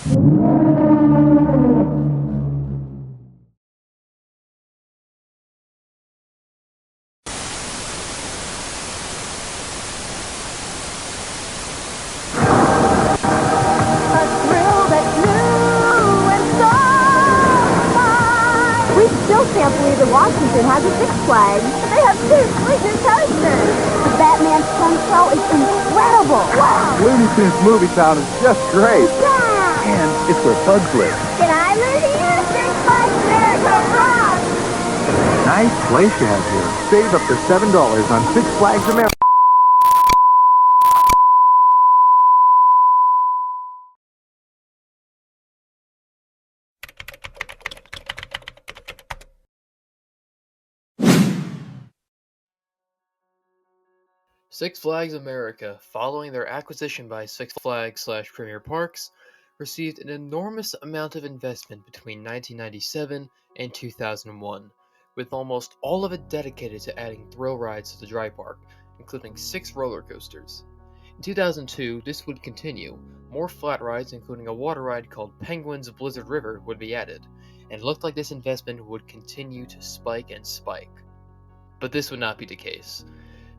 Can't believe that Washington has a Six Flags. They have two sleeping coasters. The Batman Fun Show is incredible. Wow. Looney Tunes Movie Town is just great. Yeah. And it's where Bugs live. Did I live here? Six Flags America rocks. Nice place you have here. Save up to $7 on Six Flags America. Six Flags America, following their acquisition by Six Flags/Premier Parks, received an enormous amount of investment between 1997 and 2001, with almost all of it dedicated to adding thrill rides to the dry park, including 6 roller coasters. In 2002, this would continue. More flat rides, including a water ride called Penguin's Blizzard River, would be added, and it looked like this investment would continue to spike and spike. But this would not be the case.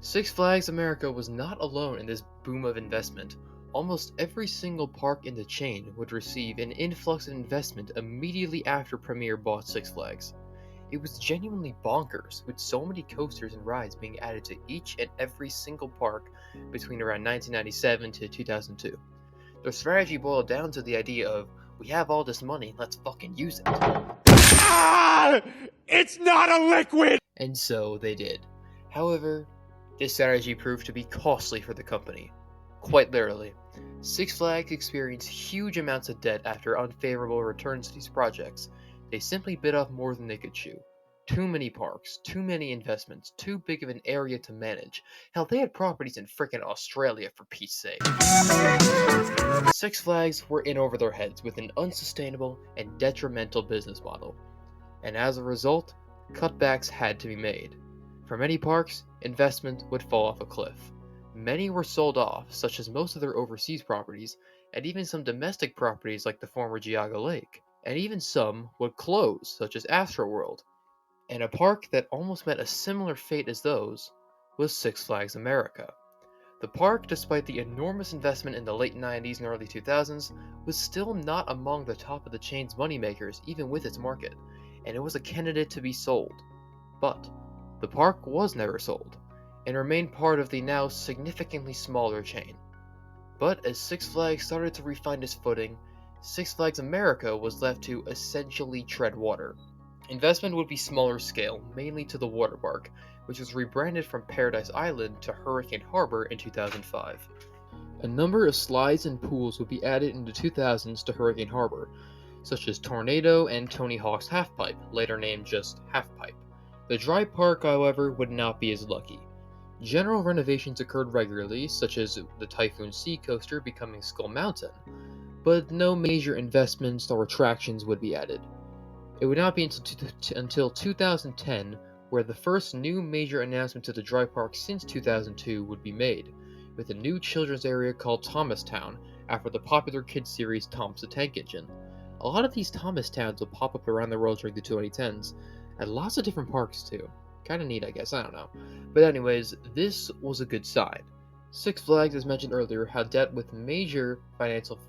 Six Flags America was not alone in this boom of investment. Almost every single park in the chain would receive an influx of investment immediately after Premier bought Six Flags. It was genuinely bonkers, with so many coasters and rides being added to each and every single park between around 1997 to 2002. Their strategy boiled down to the idea of, we have all this money, let's fucking use it. Ah! It's not a liquid! And so they did. However, this strategy proved to be costly for the company. Quite literally, Six Flags experienced huge amounts of debt after unfavorable returns to these projects. They simply bit off more than they could chew. Too many parks, too many investments, too big of an area to manage. Hell, they had properties in frickin' Australia, for Pete's sake. Six Flags were in over their heads with an unsustainable and detrimental business model. And as a result, cutbacks had to be made. For many parks, investment would fall off a cliff. Many were sold off, such as most of their overseas properties, and even some domestic properties like the former Geauga Lake. And even some would close, such as Astroworld. And a park that almost met a similar fate as those was Six Flags America. The park, despite the enormous investment in the late 90s and early 2000s, was still not among the top of the chain's moneymakers even with its market, and it was a candidate to be sold. But the park was never sold, and remained part of the now significantly smaller chain. But as Six Flags started to refine its footing, Six Flags America was left to essentially tread water. Investment would be smaller scale, mainly to the water park, which was rebranded from Paradise Island to Hurricane Harbor in 2005. A number of slides and pools would be added in the 2000s to Hurricane Harbor, such as Tornado and Tony Hawk's Halfpipe, later named just Halfpipe. The dry park, however, would not be as lucky. General renovations occurred regularly, such as the Typhoon Sea Coaster becoming Skull Mountain, but no major investments or attractions would be added. It would not be until 2010 where the first new major announcement to the dry park since 2002 would be made, with a new children's area called Thomastown after the popular kids series Thomas the Tank Engine. A lot of these Thomas Towns will pop up around the world during the 2010s, and lots of different parks too. Kinda neat, I guess, I don't know. But anyways, this was a good sign. Six Flags, as mentioned earlier, had dealt with major financial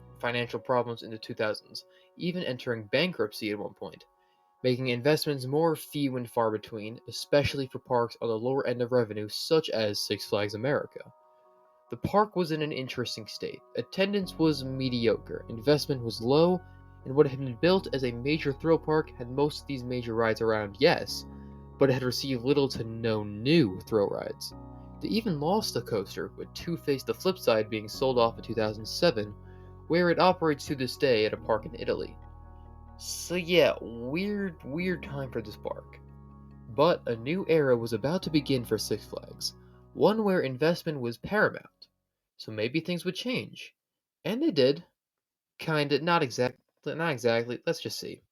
problems in the 2000s, even entering bankruptcy at one point, making investments more few and far between, especially for parks on the lower end of revenue such as Six Flags America. The park was in an interesting state. Attendance was mediocre, investment was low, and what had been built as a major thrill park had most of these major rides around, yes, but it had received little to no new thrill rides. They even lost a coaster, with Two-Face the Flipside being sold off in 2007, where it operates to this day at a park in Italy. So yeah, weird time for this park. But a new era was about to begin for Six Flags, one where investment was paramount. So maybe things would change. And they did. Kinda, not exactly, let's just see.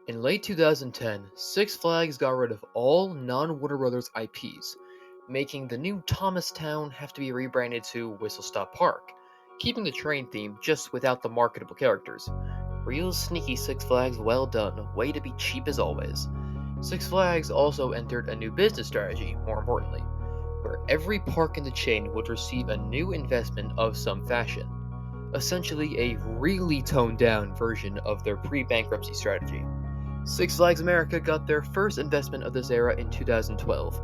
In late 2010, Six Flags got rid of all non-Warner Brothers IPs, making the new Thomastown have to be rebranded to Whistle Stop Park, keeping the train theme just without the marketable characters. Real sneaky Six Flags, well done, way to be cheap as always. Six Flags also entered a new business strategy, more importantly, where every park in the chain would receive a new investment of some fashion. Essentially a really toned down version of their pre-bankruptcy strategy. Six Flags America got their first investment of this era in 2012,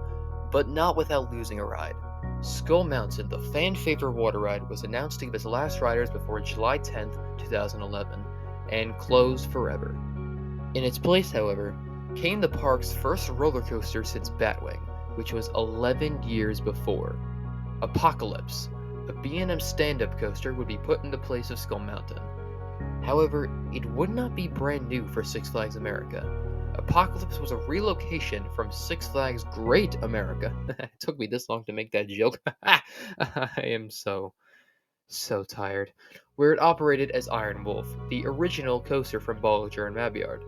but not without losing a ride. Skull Mountain, the fan-favorite water ride, was announced to give its last riders before July 10, 2011, and closed forever. In its place, however, came the park's first roller coaster since Batwing, which was 11 years before. Apocalypse, a B&M stand-up coaster, would be put in the place of Skull Mountain. However, it would not be brand new for Six Flags America. Apocalypse was a relocation from Six Flags Great America. It took me this long to make that joke. I am so tired. Where it operated as Iron Wolf, the original coaster from Bollinger and Mabyard.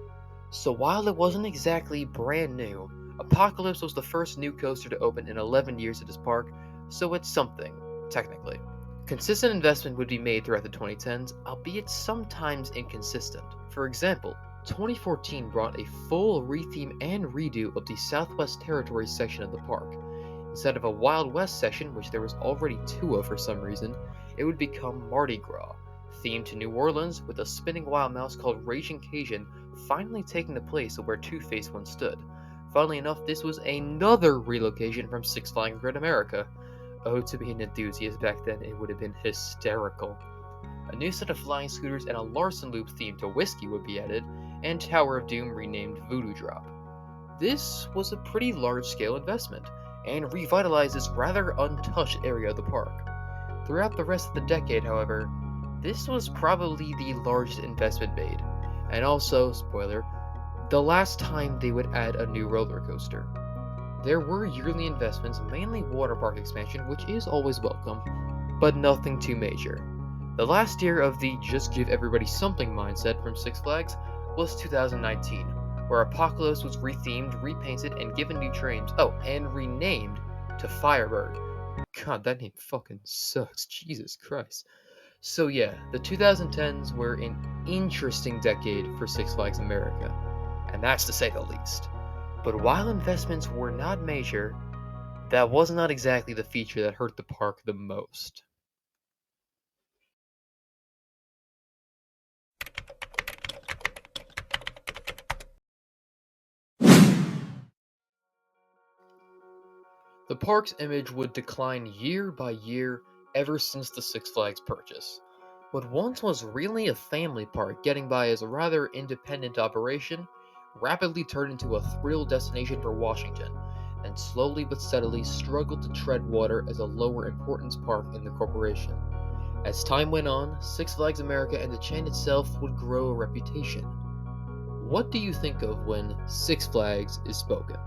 So while it wasn't exactly brand new, Apocalypse was the first new coaster to open in 11 years at this park, so it's something, technically. Consistent investment would be made throughout the 2010s, albeit sometimes inconsistent. For example, 2014 brought a full retheme and redo of the Southwest Territories section of the park. Instead of a Wild West section, which there was already two of for some reason, it would become Mardi Gras, themed to New Orleans, with a spinning wild mouse called Raging Cajun finally taking the place of where Two-Face once stood. Funnily enough, this was another relocation from Six Flags Great America. Oh, to be an enthusiast back then, it would have been hysterical. A new set of flying scooters and a Larson Loop theme to Whiskey would be added, and Tower of Doom renamed Voodoo Drop. This was a pretty large-scale investment, and revitalized this rather untouched area of the park. Throughout the rest of the decade, however, this was probably the largest investment made, and also, spoiler, the last time they would add a new roller coaster. There were yearly investments, mainly water park expansion, which is always welcome, but nothing too major. The last year of the just give everybody something mindset from Six Flags was 2019, where Apocalypse was rethemed, repainted, and given new trains. Oh, and renamed to Firebird. God, that name fucking sucks. Jesus Christ. So yeah, the 2010s were an interesting decade for Six Flags America, and that's to say the least. But while investments were not major, that was not exactly the feature that hurt the park the most. The park's image would decline year by year ever since the Six Flags purchase. What once was really a family park getting by as a rather independent operation rapidly turned into a thrill destination for Washington, and slowly but steadily struggled to tread water as a lower importance park in the corporation. As time went on, Six Flags America and the chain itself would grow a reputation. What do you think of when Six Flags is spoken?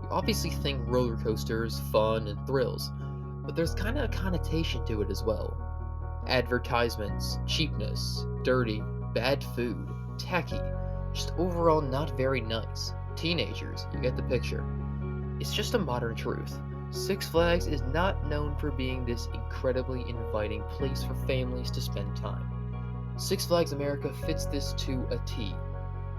You obviously think roller coasters, fun, and thrills, but there's kind of a connotation to it as well. Advertisements, cheapness, dirty, bad food, tacky, just overall not very nice. Teenagers, you get the picture. It's just a modern truth. Six Flags is not known for being this incredibly inviting place for families to spend time. Six Flags America fits this to a T.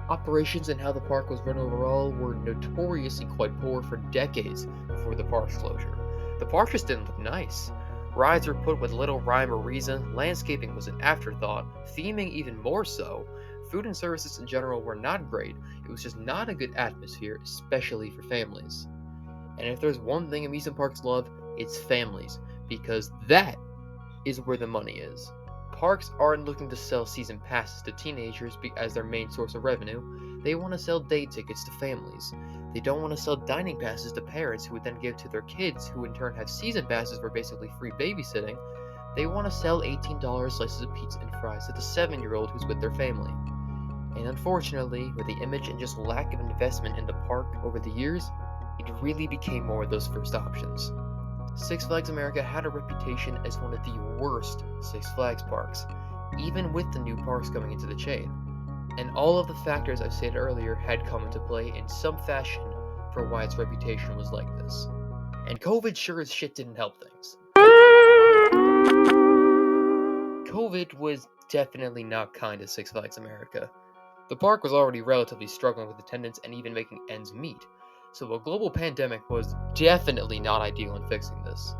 Operations and how the park was run overall were notoriously quite poor for decades before the park's closure. The park just didn't look nice. Rides were put with little rhyme or reason, landscaping was an afterthought, theming even more so. Food and services in general were not great. It was just not a good atmosphere, especially for families. And if there's one thing amusement parks love, it's families, because that is where the money is. Parks aren't looking to sell season passes to teenagers as their main source of revenue. They want to sell day tickets to families. They don't want to sell dining passes to parents who would then give to their kids, who in turn have season passes for basically free babysitting. They want to sell $18 slices of pizza and fries to the 7-year-old who's with their family. And unfortunately, with the image and just lack of investment in the park over the years, it really became more of those first options. Six Flags America had a reputation as one of the worst Six Flags parks, even with the new parks coming into the chain. And all of the factors I stated earlier had come into play in some fashion for why its reputation was like this. And COVID sure as shit didn't help things. COVID was definitely not kind to Six Flags America. The park was already relatively struggling with attendance and even making ends meet, so a global pandemic was definitely not ideal in fixing this.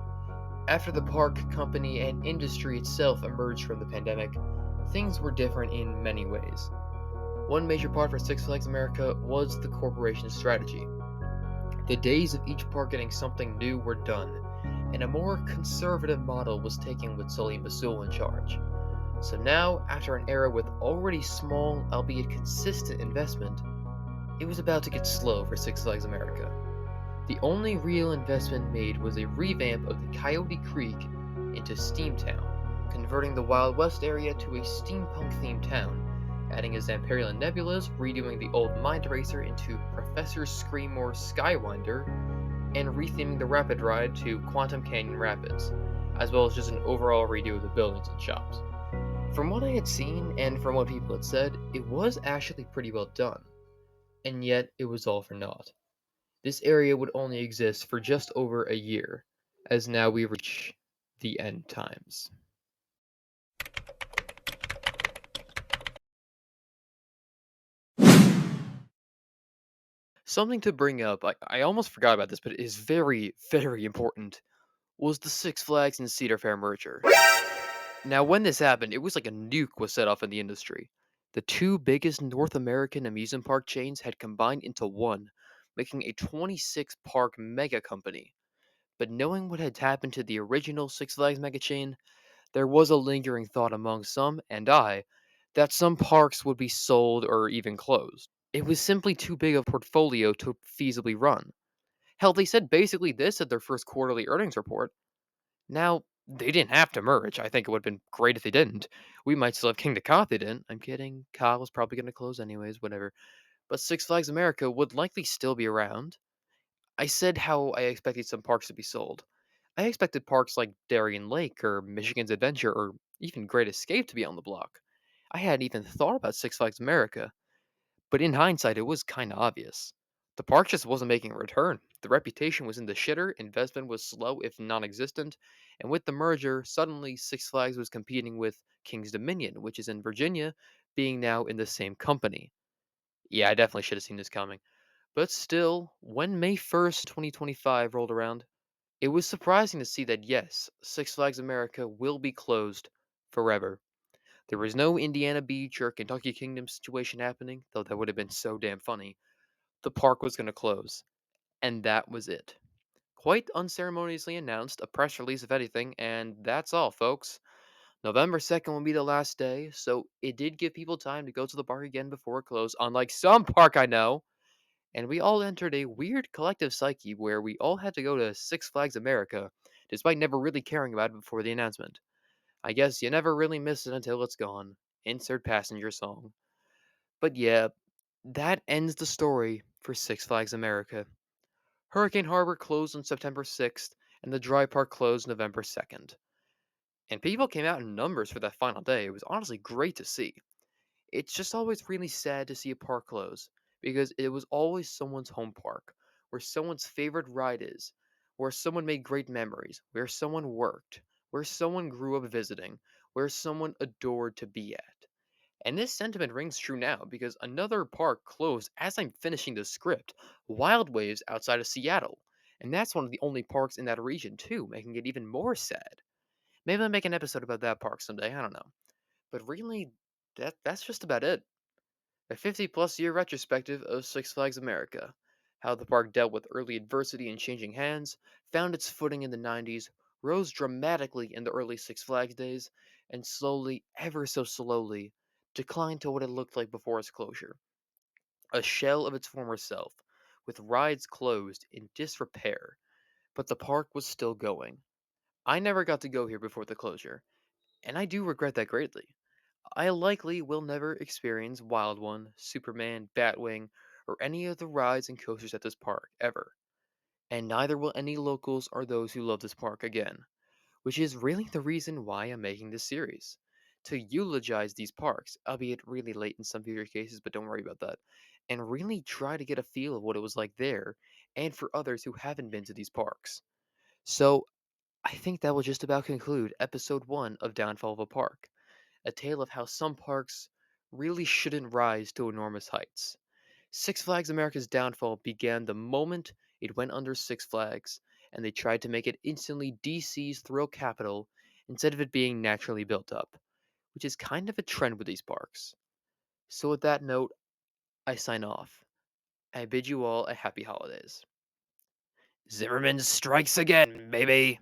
After the park company and industry itself emerged from the pandemic, things were different in many ways. One major part for Six Flags America was the corporation's strategy. The days of each park getting something new were done, and a more conservative model was taken with Sully Masul in charge. So now, after an era with already small, albeit consistent investment, it was about to get slow for Six Flags America. The only real investment made was a revamp of the Coyote Creek into Steamtown, converting the Wild West area to a steampunk-themed town, adding a Zamparian Nebulas, redoing the old Mind Racer into Professor Screamore Skywinder, and retheming the Rapid Ride to Quantum Canyon Rapids, as well as just an overall redo of the buildings and shops. From what I had seen and from what people had said, it was actually pretty well done, and yet it was all for naught. This area would only exist for just over a year, as now we reach the end times. Something to bring up, I almost forgot about this, but it is very, very important, was the Six Flags and Cedar Fair merger. Now, when this happened, it was like a nuke was set off in the industry. The two biggest North American amusement park chains had combined into one, making a 26 park mega company. But knowing what had happened to the original Six Flags mega chain, there was a lingering thought among some, and I, that some parks would be sold or even closed. It was simply too big a portfolio to feasibly run. Hell, they said basically this at their first quarterly earnings report. Now, they didn't have to merge. I think it would have been great if they didn't. We might still have King to Kong if they didn't. I'm kidding. Kyle was probably going to close anyways, whatever. But Six Flags America would likely still be around. I said how I expected some parks to be sold. I expected parks like Darien Lake or Michigan's Adventure or even Great Escape to be on the block. I hadn't even thought about Six Flags America, but in hindsight, it was kinda obvious. The park just wasn't making a return. The reputation was in the shitter, investment was slow if non-existent, and with the merger, suddenly Six Flags was competing with King's Dominion, which is in Virginia, being now in the same company. Yeah, I definitely should have seen this coming. But still, when May 1st, 2025 rolled around, it was surprising to see that yes, Six Flags America will be closed forever. There was no Indiana Beach or Kentucky Kingdom situation happening, though that would have been so damn funny. The park was going to close, and that was it. Quite unceremoniously announced, a press release if anything, and that's all, folks. November 2nd will be the last day, so it did give people time to go to the park again before it closed, unlike some park I know. And we all entered a weird collective psyche where we all had to go to Six Flags America, despite never really caring about it before the announcement. I guess you never really miss it until it's gone. Insert passenger song. But yeah, that ends the story for Six Flags America. Hurricane Harbor closed on September 6th, and the dry park closed November 2nd. And people came out in numbers for that final day. It was honestly great to see. It's just always really sad to see a park close, because it was always someone's home park, where someone's favorite ride is, where someone made great memories, where someone worked, where someone grew up visiting, where someone adored to be at. And this sentiment rings true now because another park closed as I'm finishing the script, Wild Waves outside of Seattle. And that's one of the only parks in that region too, making it even more sad. Maybe I'll make an episode about that park someday, I don't know. But really, that's just about it. A 50 plus year retrospective of Six Flags America. How the park dealt with early adversity and changing hands, found its footing in the 90s, rose dramatically in the early Six Flags days, and slowly, ever so slowly, declined to what it looked like before its closure. A shell of its former self, with rides closed in disrepair, but the park was still going. I never got to go here before the closure, and I do regret that greatly. I likely will never experience Wild One, Superman, Batwing, or any of the rides and coasters at this park, ever. And neither will any locals or those who love this park again, which is really the reason why I'm making this series. to eulogize these parks, albeit really late in some future cases, but don't worry about that, and really try to get a feel of what it was like there, and for others who haven't been to these parks. So, I think that will just about conclude episode 1 of Downfall of a Park, a tale of how some parks really shouldn't rise to enormous heights. Six Flags America's downfall began the moment it went under Six Flags, and they tried to make it instantly DC's thrill capital instead of it being naturally built up, which is kind of a trend with these parks. So, with that note, I sign off. I bid you all a happy holidays. Zimmerman strikes again, baby!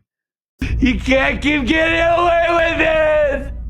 You can't keep getting away with it!